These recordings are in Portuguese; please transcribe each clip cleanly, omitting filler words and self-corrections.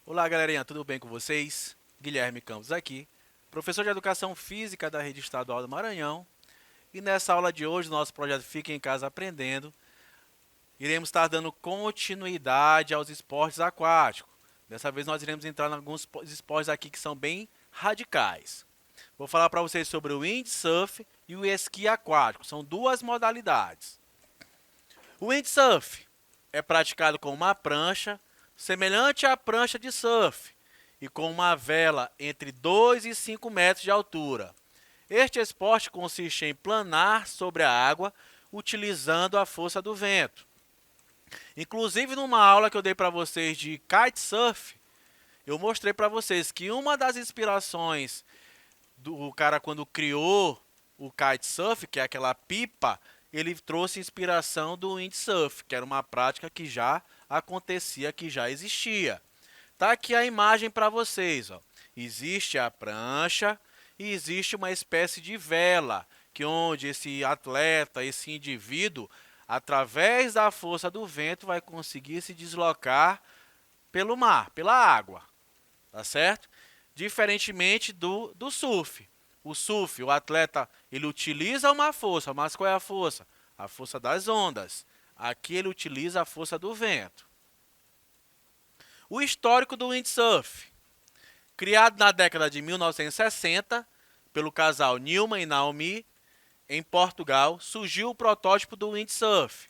Olá, galerinha, tudo bem com vocês? Guilherme Campos aqui, professor de Educação Física da Rede Estadual do Maranhão. E nessa aula de hoje, nosso projeto Fica em Casa Aprendendo, iremos estar dando continuidade aos esportes aquáticos. Dessa vez nós iremos entrar em alguns esportes aqui que são bem radicais. Vou falar para vocês sobre o windsurf e o esqui aquático. São duas modalidades. O windsurf é praticado com uma prancha semelhante à prancha de surf e com uma vela entre 2 e 5 metros de altura. Este esporte consiste em planar sobre a água utilizando a força do vento. Inclusive, numa aula que eu dei para vocês de kitesurf, eu mostrei para vocês que uma das inspirações do cara quando criou o kitesurf, que é aquela pipa, ele trouxe inspiração do windsurf, que era uma prática que já acontecia, que já existia. Tá aqui a imagem para vocês, ó. Existe a prancha e existe uma espécie de vela, que onde esse atleta, esse indivíduo, através da força do vento, vai conseguir se deslocar pelo mar, pela água, tá certo? Diferentemente do surf. O surf, o atleta, ele utiliza uma força, mas qual é a força? A força das ondas. Aqui ele utiliza a força do vento. O histórico do windsurf. Criado na década de 1960 pelo casal Nilma e Naomi, em Portugal, surgiu o protótipo do windsurf.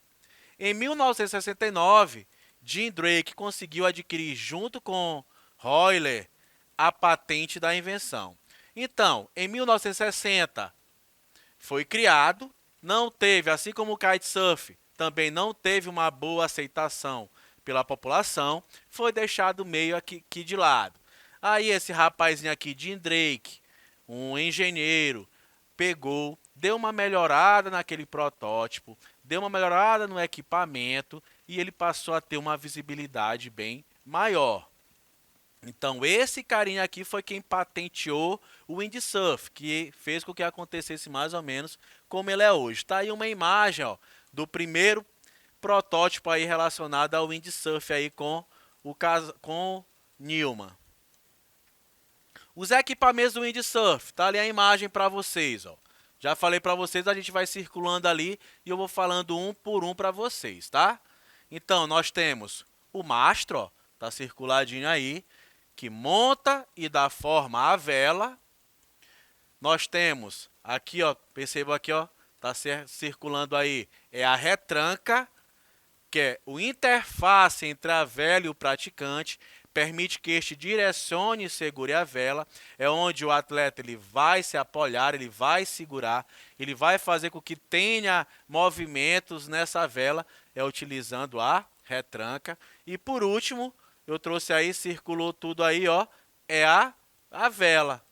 Em 1969, Jim Drake conseguiu adquirir junto com Royler a patente da invenção. Então, em 1960 foi criado, não teve, assim como o kitesurf, também não teve uma boa aceitação pela população, foi deixado meio aqui de lado. Aí esse rapazinho aqui, Jim Drake, um engenheiro, pegou, deu uma melhorada naquele protótipo, deu uma melhorada no equipamento e ele passou a ter uma visibilidade bem maior. Então, esse carinha aqui foi quem patenteou o windsurf, que fez com que acontecesse mais ou menos como ele é hoje. Está aí uma imagem, ó, do primeiro protótipo aí relacionado ao windsurf aí com Nilma. Os equipamentos do windsurf, tá ali a imagem para vocês, ó. Já falei para vocês, a gente vai circulando ali e eu vou falando um por um para vocês, tá? Então, nós temos o mastro, ó, tá circuladinho aí, que monta e dá forma à vela. Nós temos aqui, ó, perceba aqui, ó, tá circulando aí, é a retranca, que é o interface entre a vela e o praticante, permite que este direcione e segure a vela, é onde o atleta ele vai se apoiar, ele vai segurar, ele vai fazer com que tenha movimentos nessa vela, é utilizando a retranca. E por último, eu trouxe aí, circulou tudo aí, ó, é a vela,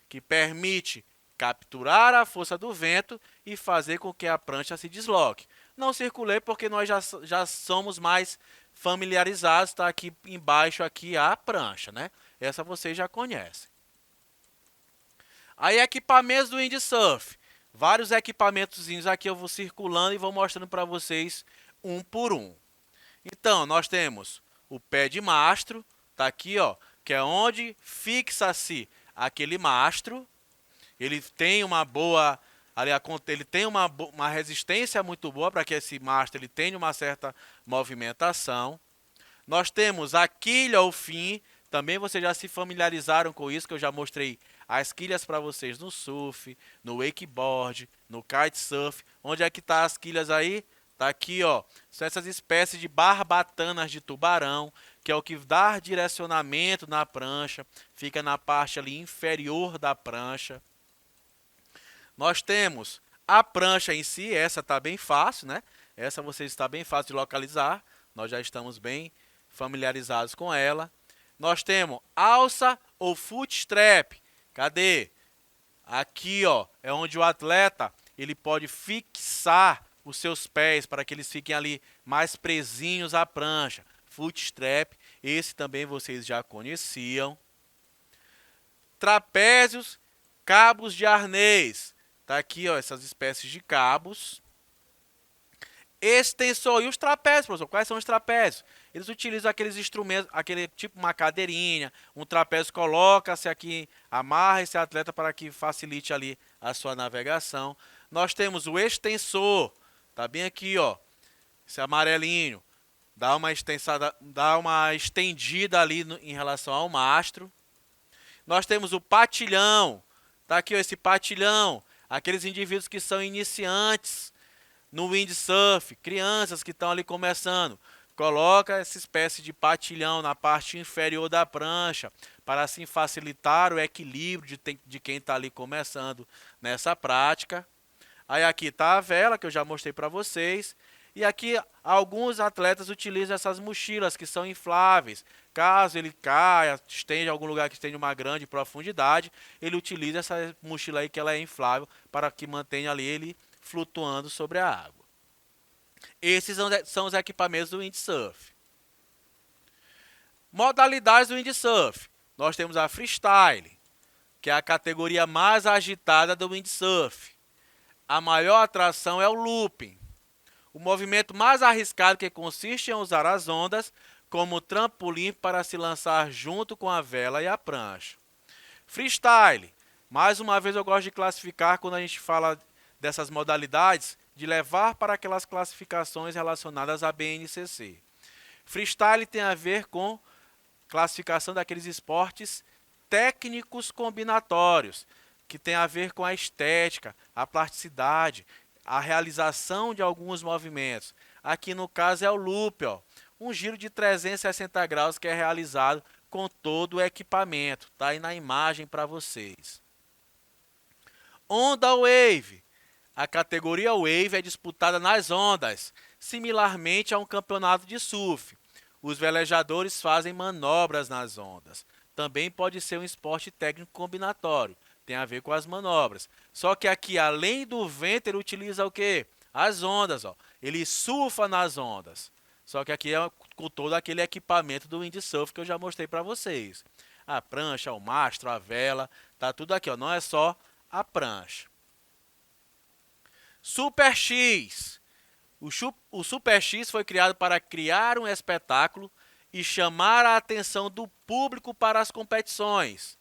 que permite capturar a força do vento e fazer com que a prancha se desloque. Não circulei porque nós já somos mais familiarizados, está aqui embaixo aqui a prancha, né? Essa vocês já conhecem. Aí equipamentos do windsurf. Vários equipamentozinhos aqui eu vou circulando e vou mostrando para vocês um por um. Então, nós temos o pé de mastro, tá aqui, ó, que é onde fixa-se aquele mastro. Ele tem uma boa, ele tem uma resistência muito boa para que esse mastro ele tenha uma certa movimentação. Nós temos a quilha ou fim, também vocês já se familiarizaram com isso, que eu já mostrei as quilhas para vocês no surf, no wakeboard, no kitesurf. Onde é que tá as quilhas aí? Tá aqui, ó. São essas espécies de barbatanas de tubarão, que é o que dá direcionamento na prancha, fica na parte ali inferior da prancha. Nós temos a prancha em si, essa está bem fácil, né? Essa vocês está bem fácil de localizar, nós já estamos bem familiarizados com ela. Nós temos alça ou footstrap. Cadê? Aqui, ó, é onde o atleta ele pode fixar os seus pés para que eles fiquem ali mais presinhos à prancha. Footstrap, esse também vocês já conheciam. trapézios, cabos de arnês. Tá aqui, ó, essas espécies de cabos. Extensor. E os trapézios, professor? Quais são os trapézios? Eles utilizam aqueles instrumentos, aquele tipo uma cadeirinha, um trapézio, coloca-se aqui, amarra esse atleta para que facilite ali a sua navegação. Nós temos o extensor, tá bem aqui, ó, esse amarelinho, dá uma estendida ali em relação ao mastro. Nós temos o patilhão, tá aqui, ó, esse patilhão, aqueles indivíduos que são iniciantes no windsurf, crianças que estão ali começando. Coloca essa espécie de patilhão na parte inferior da prancha, para assim facilitar o equilíbrio de quem está ali começando nessa prática. Aí aqui está a vela, que eu já mostrei para vocês. E aqui alguns atletas utilizam essas mochilas que são infláveis. Caso ele caia, esteja em algum lugar que esteja em uma grande profundidade, ele utiliza essa mochila aí que ela é inflável para que mantenha ali ele flutuando sobre a água. Esses são os equipamentos do windsurf. Modalidades do windsurf. Nós temos a freestyle, que é a categoria mais agitada do windsurf. A maior atração é o looping, o movimento mais arriscado, que consiste em usar as ondas como trampolim para se lançar junto com a vela e a prancha. Freestyle. Mais uma vez eu gosto de classificar, quando a gente fala dessas modalidades, de levar para aquelas classificações relacionadas à BNCC. Freestyle tem a ver com classificação daqueles esportes técnicos combinatórios, que tem a ver com a estética, a plasticidade, a realização de alguns movimentos. Aqui no caso é o loop, ó, um giro de 360 graus que é realizado com todo o equipamento. Está aí na imagem para vocês. Onda wave. A categoria wave é disputada nas ondas, similarmente a um campeonato de surf. Os velejadores fazem manobras nas ondas. Também pode ser um esporte técnico combinatório. Tem a ver com as manobras. Só que aqui, além do vento, ele utiliza o quê? As ondas, ó. Ele surfa nas ondas. Só que aqui é com todo aquele equipamento do windsurf que eu já mostrei para vocês. A prancha, o mastro, a vela, tá tudo aqui, ó. Não é só a prancha. Super X. O Super X foi criado para criar um espetáculo e chamar a atenção do público para as competições.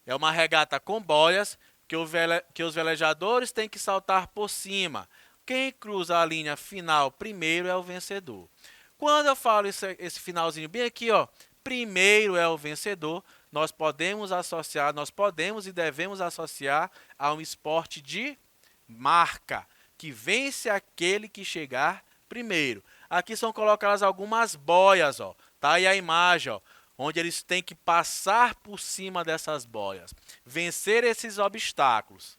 É uma regata com boias que os velejadores têm que saltar por cima. Quem cruza a linha final primeiro é o vencedor. Quando eu falo esse finalzinho bem aqui, ó, primeiro é o vencedor, nós podemos e devemos associar a um esporte de marca, que vence aquele que chegar primeiro. Aqui são colocadas algumas boias, ó. Tá aí a imagem, ó, onde eles têm que passar por cima dessas boias, vencer esses obstáculos.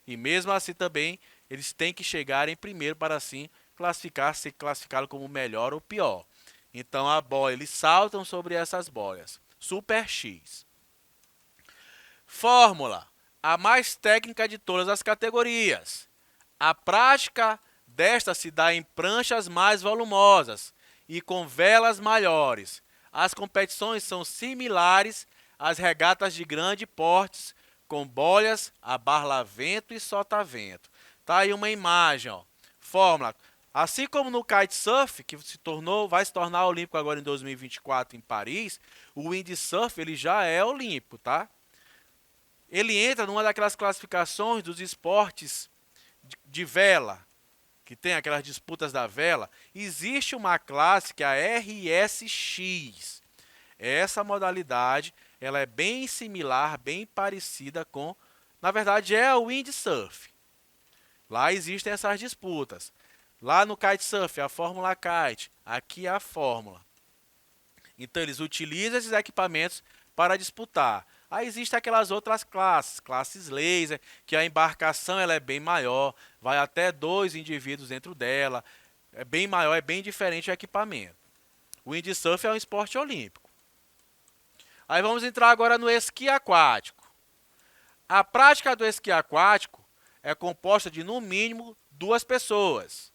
E mesmo assim também, eles têm que chegar em primeiro para assim ser classificado como melhor ou pior. Então a boia, eles saltam sobre essas boias. Super X. Fórmula, a mais técnica de todas as categorias. A prática desta se dá em pranchas mais volumosas e com velas maiores. As competições são similares às regatas de grande porte, com boias a barlavento e sotavento. Tá aí uma imagem, ó. Fórmula. Assim como no kitesurf, que vai se tornar olímpico agora em 2024 em Paris, o windsurf ele já é olímpico, tá? Ele entra numa daquelas classificações dos esportes de vela, que tem aquelas disputas da vela. Existe uma classe que é a RSX. Essa modalidade, ela é bem similar, bem parecida com, na verdade, é o windsurf. Lá existem essas disputas. Lá no kitesurf, a Fórmula Kite. Aqui é a Fórmula. Então, eles utilizam esses equipamentos para disputar. Aí existem aquelas outras classes laser, que a embarcação ela é bem maior, vai até 2 indivíduos dentro dela, é bem maior, é bem diferente o equipamento. O windsurf é um esporte olímpico. Aí vamos entrar agora no esqui aquático. A prática do esqui aquático é composta de, no mínimo, 2 pessoas.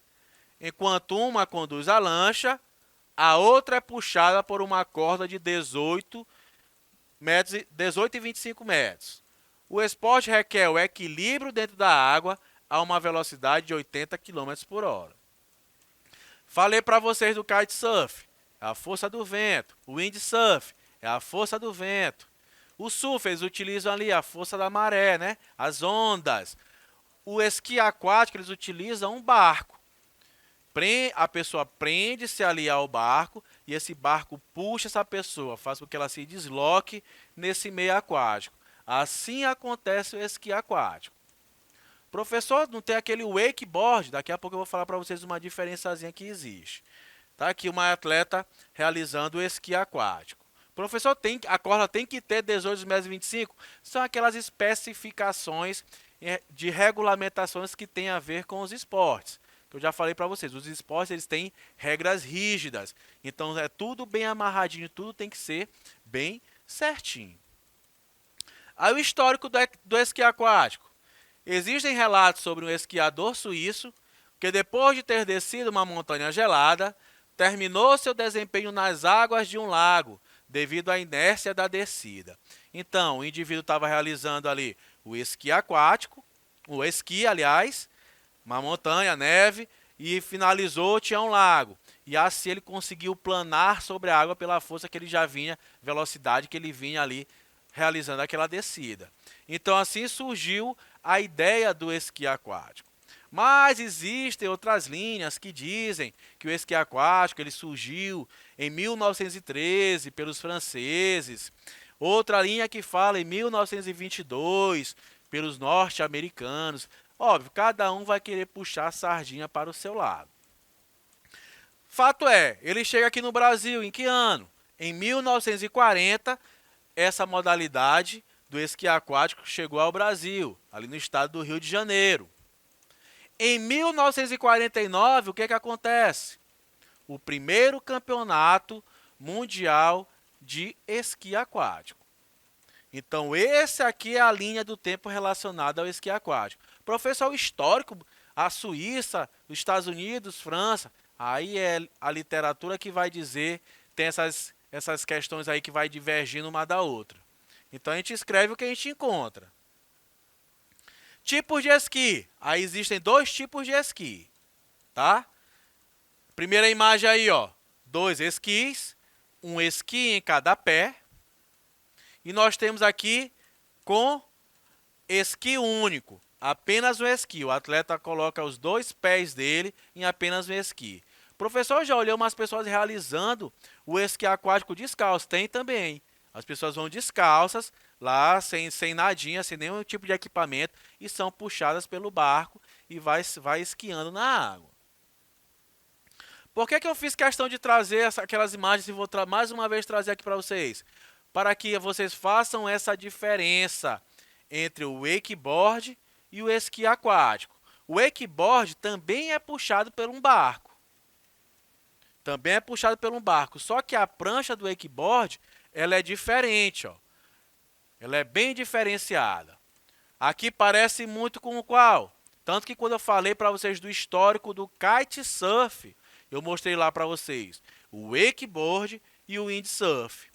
Enquanto uma conduz a lancha, a outra é puxada por uma corda de 18 18 e 25 metros. O esporte requer o equilíbrio dentro da água a uma velocidade de 80 km por hora. Falei para vocês do kitesurf, é a força do vento. O windsurf é a força do vento. O surf, eles utilizam ali a força da maré, né? As ondas. O esqui aquático, eles utilizam um barco. A pessoa prende-se ali ao barco e esse barco puxa essa pessoa, faz com que ela se desloque nesse meio aquático. Assim acontece o esqui aquático. Professor, não tem aquele wakeboard? Daqui a pouco eu vou falar para vocês uma diferençazinha que existe. Tá aqui uma atleta realizando o esqui aquático. Professor, a corda tem que ter 18 metros e 25? São aquelas especificações de regulamentações que têm a ver com os esportes. Eu já falei para vocês, os esportes eles têm regras rígidas. Então é tudo bem amarradinho, tudo tem que ser bem certinho. Aí o histórico do esqui aquático. Existem relatos sobre um esquiador suíço que depois de ter descido uma montanha gelada, terminou seu desempenho nas águas de um lago, devido à inércia da descida. Então, o indivíduo estava realizando ali o esqui aquático, o esqui, aliás, uma montanha, neve, e finalizou, tinha um lago. E assim ele conseguiu planar sobre a água pela força que ele já vinha, velocidade que ele vinha ali realizando aquela descida. Então assim surgiu a ideia do esqui aquático. Mas existem outras linhas que dizem que o esqui aquático ele surgiu em 1913 pelos franceses. Outra linha que fala em 1922 pelos norte-americanos. Óbvio, cada um vai querer puxar a sardinha para o seu lado. Fato é, ele chega aqui no Brasil em que ano? Em 1940, essa modalidade do esqui aquático chegou ao Brasil, ali no estado do Rio de Janeiro. Em 1949, o que acontece? O primeiro campeonato mundial de esqui aquático. Então, esse aqui é a linha do tempo relacionada ao esqui aquático. Professor, histórico, a Suíça, os Estados Unidos, França, aí é a literatura que vai dizer, tem essas questões aí que vai divergindo uma da outra. Então, a gente escreve o que a gente encontra. Tipos de esqui. Aí existem dois tipos de esqui, tá? Primeira imagem aí, ó, 2 esquis, um esqui em cada pé. E nós temos aqui com esqui único, apenas um esqui. O atleta coloca os 2 pés dele em apenas um esqui. O professor já olhou umas pessoas realizando o esqui aquático descalço. Tem também. As pessoas vão descalças, lá sem nadinha, sem nenhum tipo de equipamento, e são puxadas pelo barco e vai esquiando na água. Por que eu fiz questão de trazer aquelas imagens e vou mais uma vez trazer aqui para vocês? Para que vocês façam essa diferença entre o wakeboard e o esqui aquático. O wakeboard também é puxado por um barco. Também é puxado por um barco, só que a prancha do wakeboard ela é diferente, ó. Ela é bem diferenciada. Aqui parece muito com o qual? Tanto que quando eu falei para vocês do histórico do kitesurf, eu mostrei lá para vocês o wakeboard e o windsurf.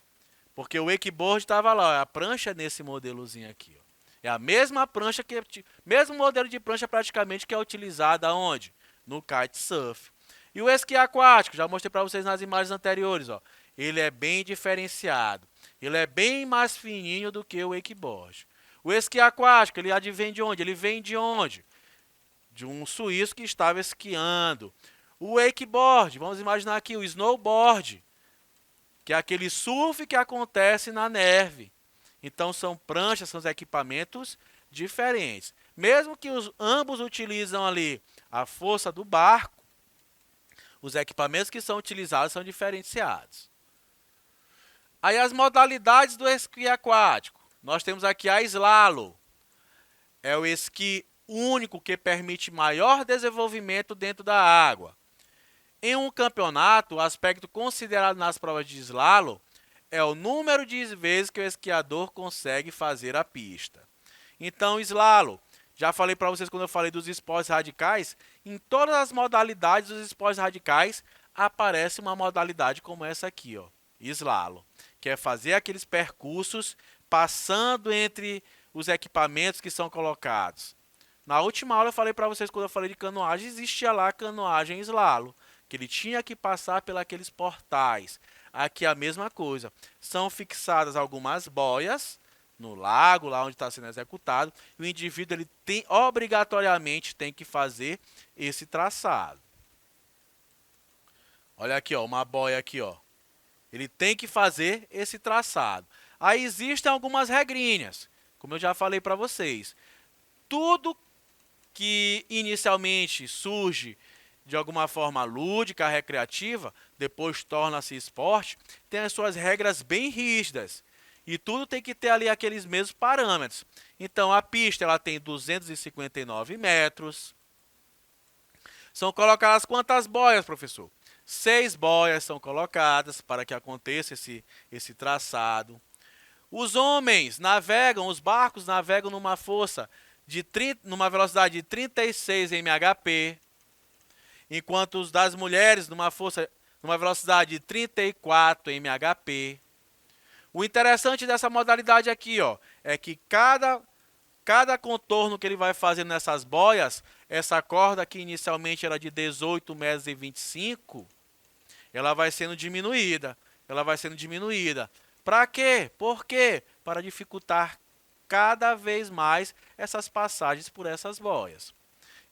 Porque o wakeboard estava lá, a prancha nesse modelozinho aqui. Ó. É a mesma prancha, mesmo modelo de prancha praticamente que é utilizada onde? No kitesurf. E o esqui aquático, já mostrei para vocês nas imagens anteriores, ó. Ele é bem diferenciado. Ele é bem mais fininho do que o wakeboard. O esqui aquático, ele advém de onde? Ele vem de onde? De um suíço que estava esquiando. O wakeboard, vamos imaginar aqui, o snowboard, que é aquele surf que acontece na neve. Então, são pranchas, são equipamentos diferentes. Mesmo que ambos utilizam ali a força do barco, os equipamentos que são utilizados são diferenciados. Aí as modalidades do esqui aquático. Nós temos aqui a slalom. É o esqui único que permite maior desenvolvimento dentro da água. Em um campeonato, o aspecto considerado nas provas de slalom é o número de vezes que o esquiador consegue fazer a pista. Então, slalom, já falei para vocês quando eu falei dos esportes radicais, em todas as modalidades dos esportes radicais aparece uma modalidade como essa aqui, ó, slalom. que é fazer aqueles percursos passando entre os equipamentos que são colocados. Na última aula eu falei para vocês, quando eu falei de canoagem, existia lá a canoagem slalom, que ele tinha que passar pelos portais. Aqui é a mesma coisa. São fixadas algumas boias no lago, lá onde está sendo executado, e o indivíduo ele obrigatoriamente tem que fazer esse traçado. Olha aqui, ó, uma boia aqui, ó. Ele tem que fazer esse traçado. Aí existem algumas regrinhas, como eu já falei para vocês. Tudo que inicialmente surge de alguma forma lúdica, recreativa, depois torna-se esporte, tem as suas regras bem rígidas. E tudo tem que ter ali aqueles mesmos parâmetros. Então, a pista ela tem 259 metros. São colocadas quantas boias, professor? 6 boias são colocadas para que aconteça esse traçado. Os homens navegam, os barcos navegam numa numa velocidade de 36 mhp, enquanto os das mulheres numa velocidade de 34 mhp. O interessante dessa modalidade aqui, ó, é que cada contorno que ele vai fazendo nessas boias, essa corda que inicialmente era de 18,25 metros, ela vai sendo diminuída. Para quê? Por quê? Para dificultar cada vez mais essas passagens por essas boias.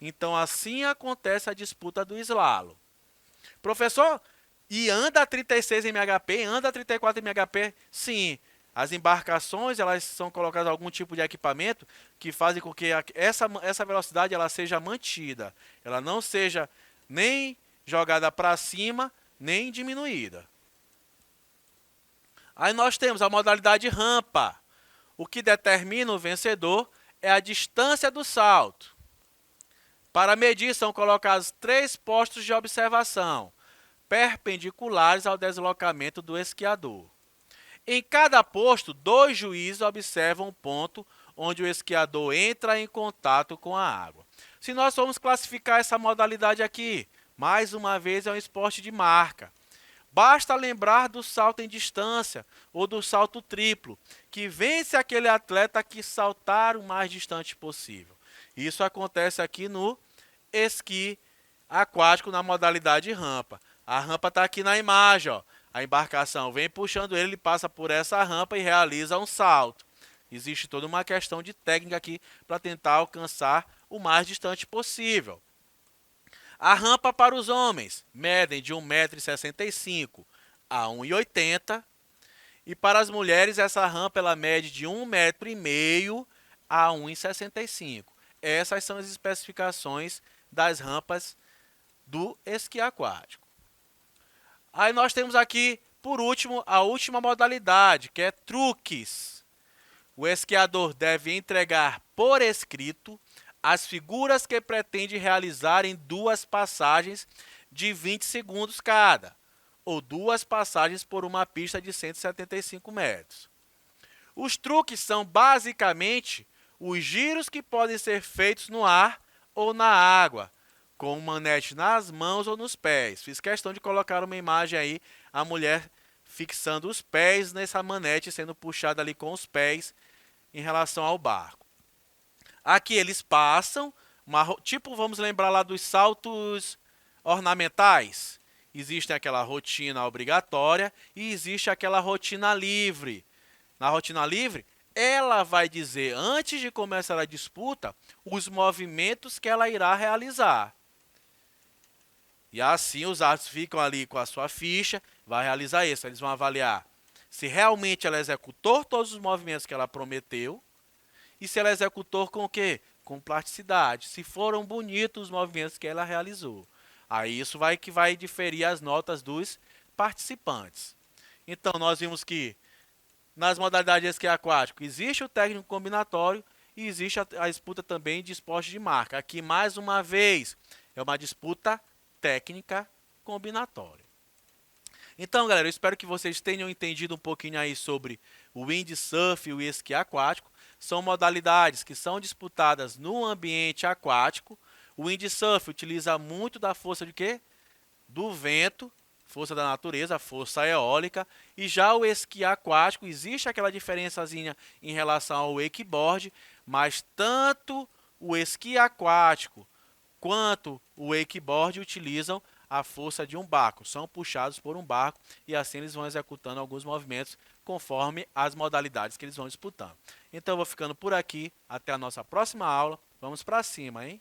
Então, assim acontece a disputa do slalom. Professor, e anda a 36 mhp, anda a 34 mhp? Sim. As embarcações, elas são colocadas algum tipo de equipamento que fazem com que essa velocidade ela seja mantida. Ela não seja nem jogada para cima, nem diminuída. Aí nós temos a modalidade rampa. O que determina o vencedor é a distância do salto. Para medir, são colocados 3 postos de observação, perpendiculares ao deslocamento do esquiador. Em cada posto, 2 juízes observam o ponto onde o esquiador entra em contato com a água. Se nós formos classificar essa modalidade aqui, mais uma vez é um esporte de marca. Basta lembrar do salto em distância ou do salto triplo, que vence aquele atleta que saltar o mais distante possível. Isso acontece aqui no esqui aquático na modalidade rampa. A rampa está aqui na imagem, ó. A embarcação vem puxando ele, ele passa por essa rampa e realiza um salto. Existe toda uma questão de técnica aqui para tentar alcançar o mais distante possível. A rampa para os homens medem de 1,65 m a 1,80 m. E para as mulheres, essa rampa ela mede de 1,5 m a 1,65 m. Essas são as especificações das rampas do esqui aquático. Aí nós temos aqui, por último, a última modalidade, que é truques. O esquiador deve entregar por escrito as figuras que pretende realizar em 2 passagens de 20 segundos cada, ou 2 passagens por uma pista de 175 metros. Os truques são basicamente os giros que podem ser feitos no ar ou na água, com o manete nas mãos ou nos pés. Fiz questão de colocar uma imagem aí, a mulher fixando os pés nessa manete, sendo puxada ali com os pés em relação ao barco. Aqui eles passam, vamos lembrar lá dos saltos ornamentais. Existe aquela rotina obrigatória e existe aquela rotina livre. Na rotina livre, ela vai dizer, antes de começar a disputa, os movimentos que ela irá realizar. E assim os árbitros ficam ali com a sua ficha, vai realizar isso. Eles vão avaliar se realmente ela executou todos os movimentos que ela prometeu e se ela executou com o quê? Com plasticidade. Se foram bonitos os movimentos que ela realizou. Aí isso vai diferir as notas dos participantes. Então nós vimos que nas modalidades de esqui aquático existe o técnico combinatório e existe a disputa também de esporte de marca. Aqui mais uma vez é uma disputa técnica combinatória. Então, galera, eu espero que vocês tenham entendido um pouquinho aí sobre o windsurf e o esqui aquático. São modalidades que são disputadas no ambiente aquático. O windsurf utiliza muito da força de quê? Do vento força da natureza, força eólica. E já o esqui aquático, existe aquela diferençazinha em relação ao wakeboard, mas tanto o esqui aquático quanto o wakeboard utilizam a força de um barco, são puxados por um barco e assim eles vão executando alguns movimentos conforme as modalidades que eles vão disputando. Então eu vou ficando por aqui, até a nossa próxima aula, vamos para cima, hein?